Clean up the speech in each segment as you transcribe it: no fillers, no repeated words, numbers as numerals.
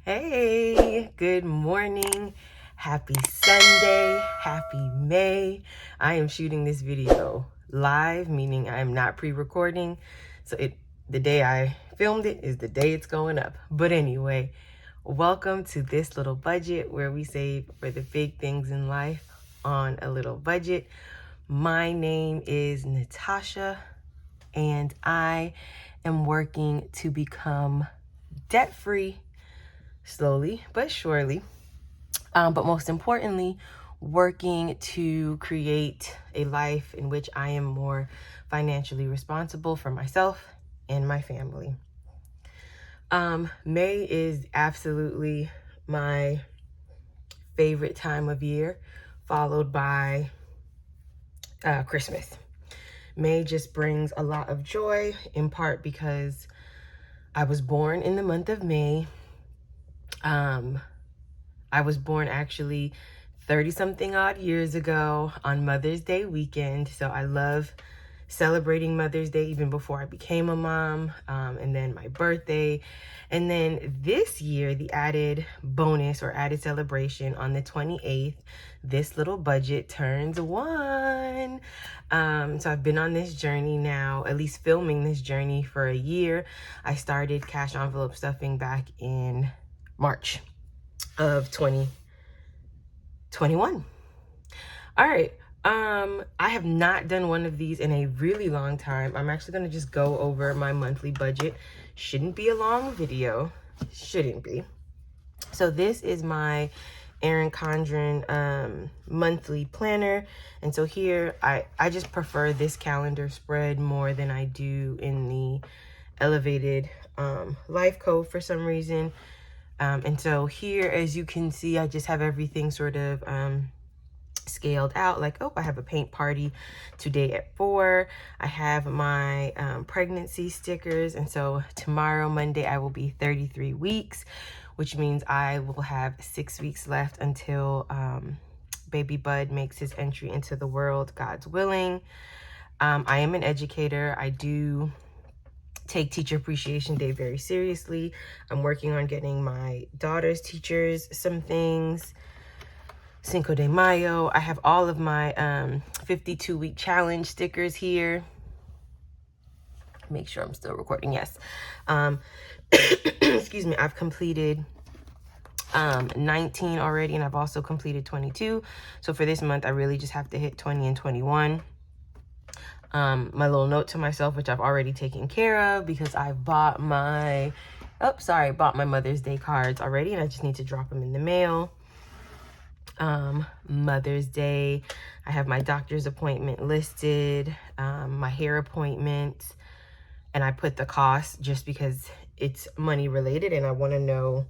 Hey, good morning. Happy Sunday. Happy May. I am shooting this video live, meaning I am not pre-recording. So the day I filmed it is the day it's going up. But anyway, welcome to this little budget where we save for the big things in life on a little budget. My name is Natasha and I am working to become debt-free slowly but surely, but most importantly, working to create a life in which I am more financially responsible for myself and my family. May is absolutely my favorite time of year, followed by Christmas. May just brings a lot of joy, in part because I was born in the month of May. I was born actually 30-something odd years ago on Mother's Day weekend. So I love celebrating Mother's Day even before I became a mom, and then my birthday. And then this year, the added bonus or added celebration on the 28th, this little budget turns 1. So I've been on this journey now, at least filming this journey for a year. I started cash envelope stuffing back in March of 2021. All right. I have not done one of these in a really long time. I'm actually going to just go over my monthly budget. Shouldn't be a long video. Shouldn't be. So this is my Erin Condren monthly planner. And so here, I just prefer this calendar spread more than I do in the elevated life code for some reason. And so here, as you can see, I just have everything sort of scaled out. Like, oh, I have a paint party today at 4. I have my pregnancy stickers. And so tomorrow, Monday, I will be 33 weeks, which means I will have 6 weeks left until baby Bud makes his entry into the world, God's willing. I am an educator. I do take Teacher Appreciation Day very seriously. I'm working on getting my daughter's teachers some things. Cinco de Mayo. I have all of my 52-week challenge stickers here. Make sure I'm still recording. Yes. Excuse me. I've completed 19 already, and I've also completed 22. So for this month, I really just have to hit 20 and 21. My little note to myself, which I've already taken care of because I bought my, bought my Mother's Day cards already, and I just need to drop them in the mail. Mother's Day, I have my doctor's appointment listed, my hair appointment, and I put the cost just because it's money related and I want to know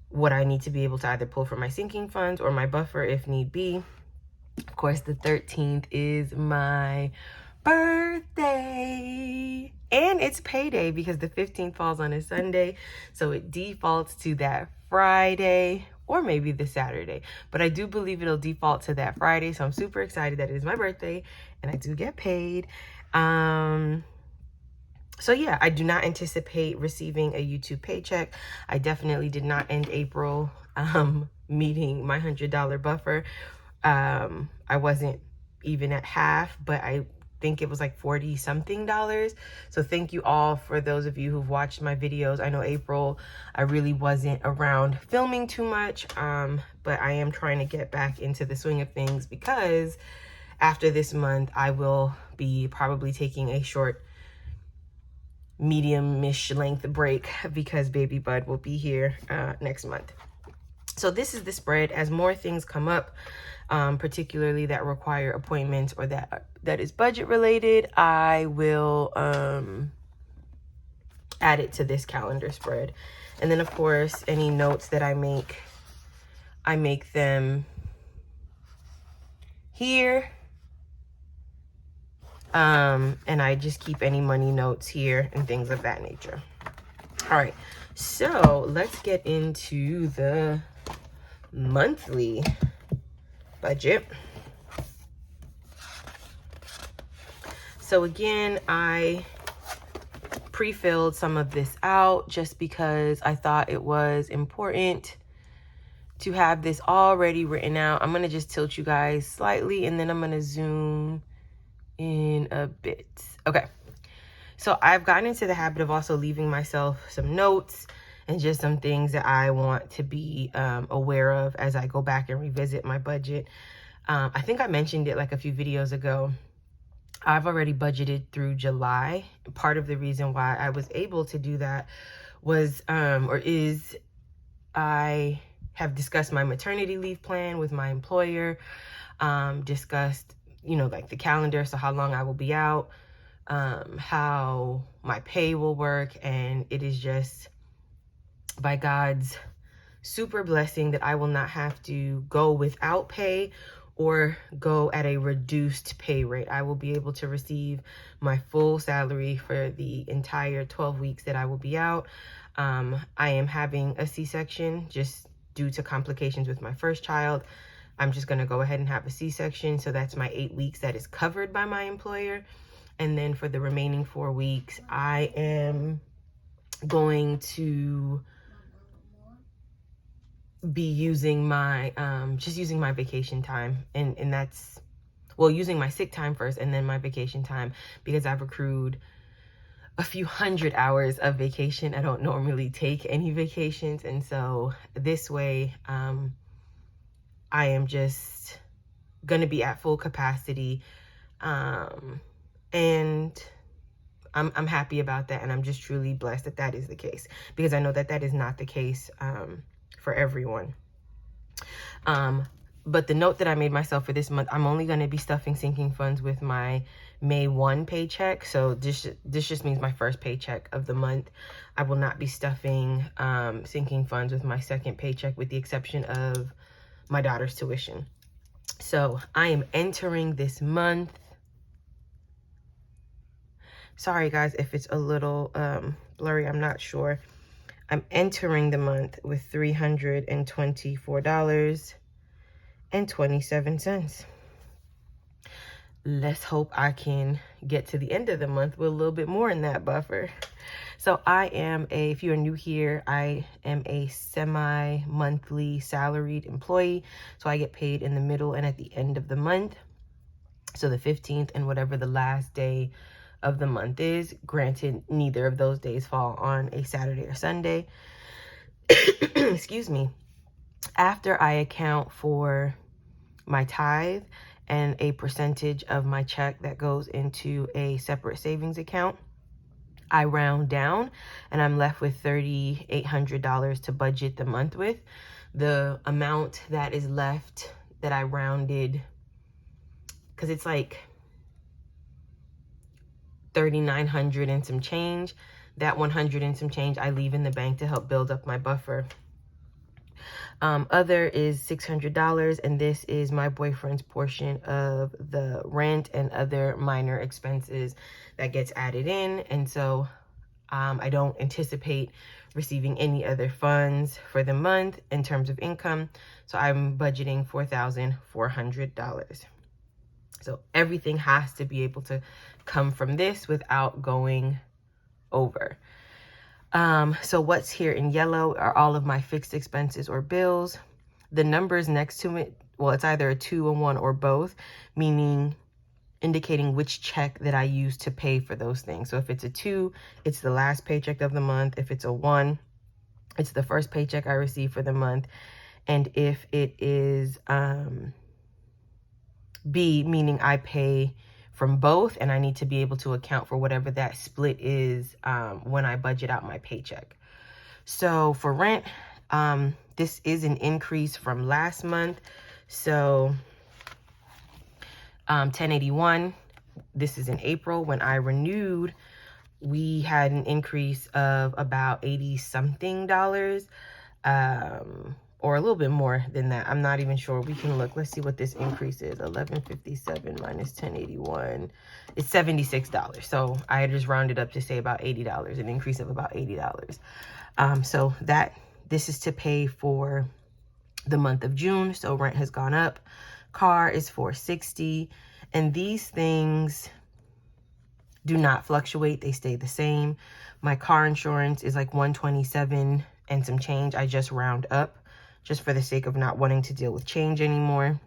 what I need to be able to either pull from my sinking funds or my buffer if need be. Of course, the 13th is my birthday, and it's payday because the 15th falls on a Sunday, so it defaults to that Friday or maybe the Saturday, but I do believe it'll default to that Friday, so I'm super excited that it is my birthday and I do get paid. So yeah, I do not anticipate receiving a YouTube paycheck. I definitely did not end April meeting my $100 buffer. I wasn't even at half, but I think it was like $40-something. So thank you all for those of you who've watched my videos. I know April, I really wasn't around filming too much, but I am trying to get back into the swing of things because after this month, I will be probably taking a short, medium-ish length break because baby Bud will be here next month. So this is the spread. As more things come up, particularly that require appointments or that is budget related, I will add it to this calendar spread. And then of course, any notes that I make them here. And I just keep any money notes here and things of that nature. All right, so let's get into the monthly budget. So again, I pre-filled some of this out just because I thought it was important to have this already written out. I'm going to just tilt you guys slightly and then I'm going to zoom in a bit. Okay. So I've gotten into the habit of also leaving myself some notes and just some things that I want to be aware of as I go back and revisit my budget. I think I mentioned it like a few videos ago. I've already budgeted through July. Part of the reason why I was able to do that was, I have discussed my maternity leave plan with my employer, discussed, you know, like the calendar, so how long I will be out, how my pay will work, and it is just by God's super blessing that I will not have to go without pay or go at a reduced pay rate. I will be able to receive my full salary for the entire 12 weeks that I will be out. I am having a C-section just due to complications with my first child. I'm just going to go ahead and have a C-section. So that's my 8 weeks that is covered by my employer. And then for the remaining 4 weeks, I am going to be using my, just using my vacation time. And that's, well, using my sick time first and then my vacation time, because I've accrued a few hundred hours of vacation. I don't normally take any vacations. And so this way, I am just going to be at full capacity. And I'm happy about that. And I'm just truly blessed that that is the case, because I know that that is not the case, for everyone. But the note that I made myself for this month, I'm only going to be stuffing sinking funds with my May 1 paycheck. So this just means my first paycheck of the month. I will not be stuffing sinking funds with my second paycheck, with the exception of my daughter's tuition. So I am entering this month. Sorry guys if it's a little blurry, I'm not sure. I'm entering the month with $324.27. Let's hope I can get to the end of the month with a little bit more in that buffer. So if you're new here, I am a semi-monthly salaried employee. So I get paid in the middle and at the end of the month. So the 15th and whatever the last day of the month is. Granted, neither of those days fall on a Saturday or Sunday. Excuse me. After I account for my tithe and a percentage of my check that goes into a separate savings account, I round down and I'm left with $3,800 to budget the month with. The amount that is left that I rounded, because it's like $3,900 and some change, that $100 and some change I leave in the bank to help build up my buffer. Other is $600, and this is my boyfriend's portion of the rent and other minor expenses that gets added in. And so I don't anticipate receiving any other funds for the month in terms of income. So I'm budgeting $4,400. So everything has to be able to come from this without going over. So what's here in yellow are all of my fixed expenses or bills. The numbers next to it, well, it's either a 2, a 1, or both, meaning indicating which check that I use to pay for those things. So if it's a 2, it's the last paycheck of the month. If it's a 1, it's the first paycheck I receive for the month. And if it is B, meaning I pay from both, and I need to be able to account for whatever that split is when I budget out my paycheck. So for rent, this is an increase from last month. So $10.81, this is in April. When I renewed, we had an increase of about $80 something, or a little bit more than that. I'm not even sure. We can look. Let's see what this increase is. $11.57 minus $10.81. It's $76. So I just rounded up to say about $80, an increase of about $80. So this is to pay for the month of June. So rent has gone up. Car is $460. And these things, do not fluctuate. They stay the same. My car insurance is like $127 and some change. I just round up just for the sake of not wanting to deal with change anymore.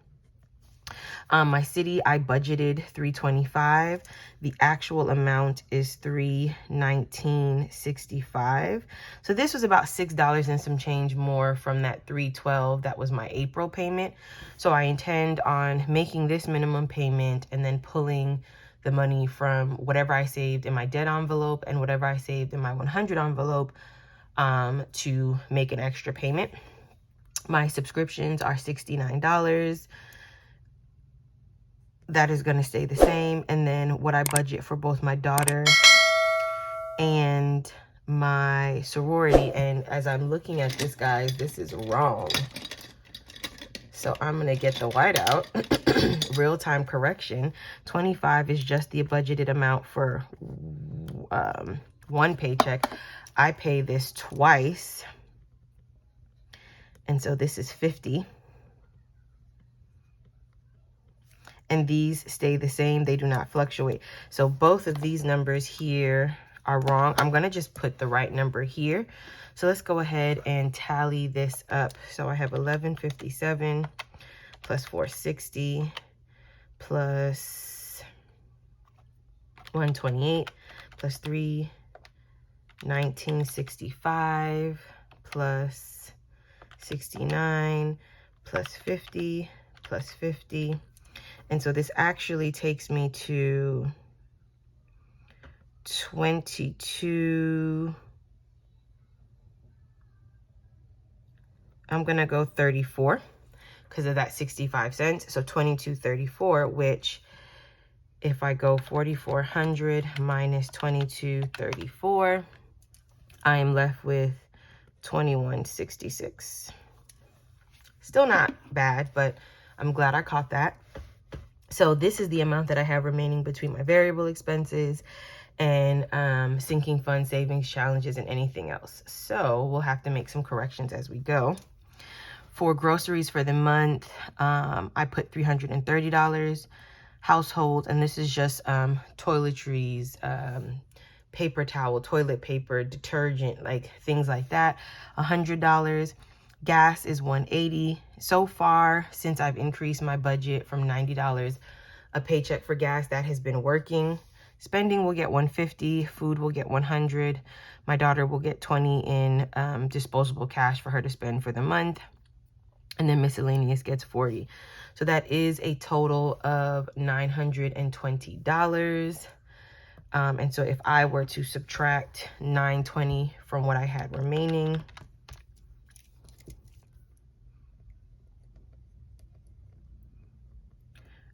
My city, I budgeted $325. The actual amount is $319.65. So this was about $6 and some change more from that $312 that was my April payment. So I intend on making this minimum payment and then pulling the money from whatever I saved in my debt envelope and whatever I saved in my 100 envelope to make an extra payment. My subscriptions are $69. That is going to stay the same. And then what I budget for both my daughter and my sorority. And as I'm looking at this, guys, this is wrong. So I'm going to get the whiteout. Real-time correction. 25 is just the budgeted amount for one paycheck. I pay this twice. And so this is 50. And these stay the same. They do not fluctuate. So both of these numbers here are wrong. I'm going to just put the right number here. So let's go ahead and tally this up. So I have 1157 plus 460 plus 128 plus 319.65 plus 69 plus 50 plus 50. And so this actually takes me to 22. I'm going to go 34 because of that 65 cents. So 22.34, which if I go 4,400 minus 22.34, I am left with 21.66. Still not bad, but I'm glad I caught that. So this is the amount that I have remaining between my variable expenses and sinking fund, savings, challenges, and anything else. So we'll have to make some corrections as we go. For groceries for the month, I put $330. Household, and this is just toiletries, paper towel, toilet paper, detergent, like things like that, $100. Gas is $180. So far, since I've increased my budget from $90 a paycheck for gas, that has been working. Spending will get $150. Food will get $100. My daughter will get $20 in disposable cash for her to spend for the month. And then miscellaneous gets $40. So that is a total of $920. And so if I were to subtract $920 from what I had remaining,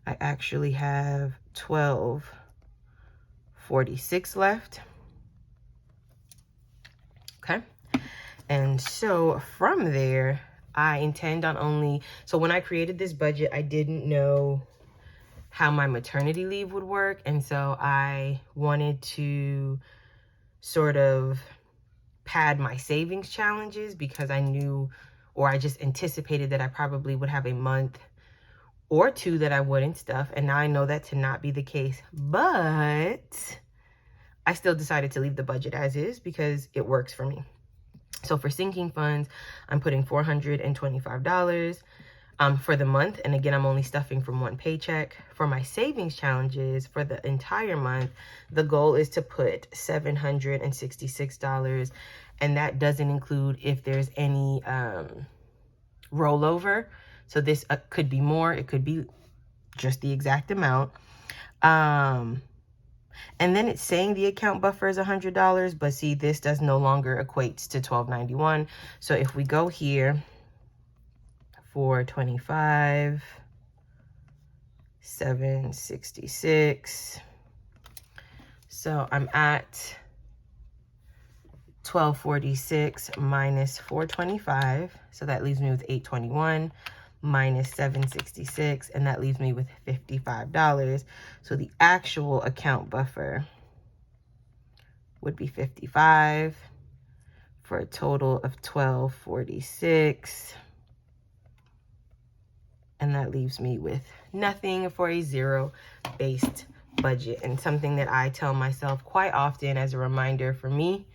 I actually have $12.46 left. Okay. And so from there, I intend on only, so when I created this budget, I didn't know how my maternity leave would work. And so I wanted to sort of pad my savings challenges because I knew, or I just anticipated that I probably would have a month or two that I wouldn't stuff. And now I know that to not be the case, but I still decided to leave the budget as is because it works for me. So for sinking funds, I'm putting $425 for the month. And again, I'm only stuffing from one paycheck. For my savings challenges for the entire month, the goal is to put $766. And that doesn't include if there's any rollover. So this could be more, it could be just the exact amount. And then it's saying the account buffer is $100, but see, this does no longer equates to $12.91. So if we go here, 425, 766. So I'm at 1246 minus 425. So that leaves me with 821 minus 766, and that leaves me with $55. So the actual account buffer would be 55 for a total of 1246. And that leaves me with nothing for a zero-based budget. And something that I tell myself quite often as a reminder for me,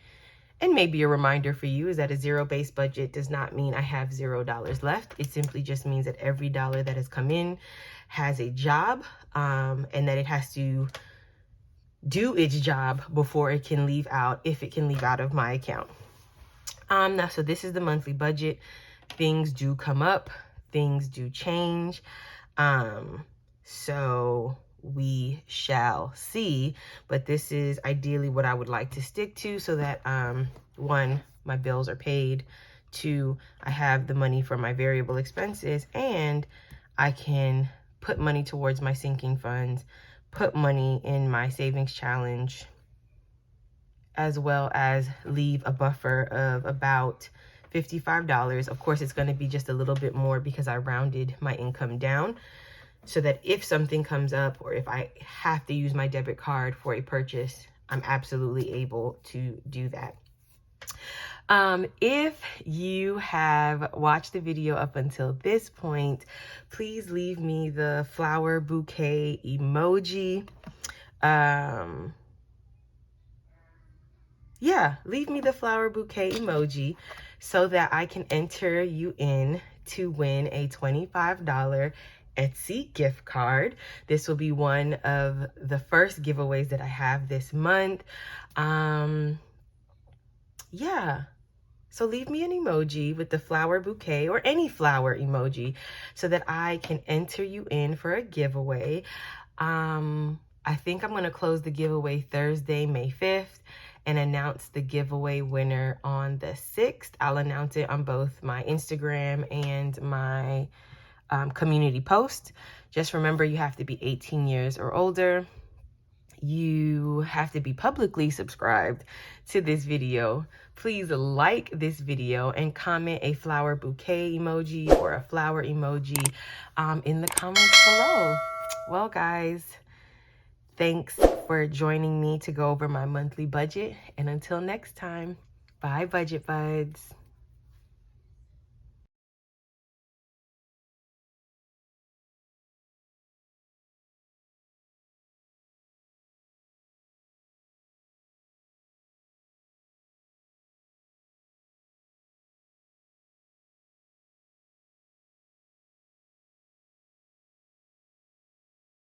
and maybe a reminder for you, is that a zero-based budget does not mean I have $0 left. It simply just means that every dollar that has come in has a job, and that it has to do its job before it can leave out, if it can leave out of my account. Now, so this is the monthly budget. Things do come up, things do change. So we shall see, but this is ideally what I would like to stick to, so that, one, my bills are paid, two, I have the money for my variable expenses, and I can put money towards my sinking funds, put money in my savings challenge, as well as leave a buffer of about $55. Of course, it's going to be just a little bit more because I rounded my income down, so that if something comes up, or if I have to use my debit card for a purchase, I'm absolutely able to do that. If you have watched the video up until this point, please leave me the flower bouquet emoji. Yeah, leave me the flower bouquet emoji so that I can enter you in to win a $25 Etsy gift card. This will be one of the first giveaways that I have this month. Yeah. So leave me an emoji with the flower bouquet, or any flower emoji, so that I can enter you in for a giveaway. I think I'm going to close the giveaway Thursday, May 5th, and announce the giveaway winner on the 6th. I'll announce it on both my Instagram and my community post. Just remember, you have to be 18 years or older. You have to be publicly subscribed to this video. Please like this video and comment a flower bouquet emoji or a flower emoji in the comments below. Well, guys, thanks for joining me to go over my monthly budget. And until next time, bye, Budget Buds.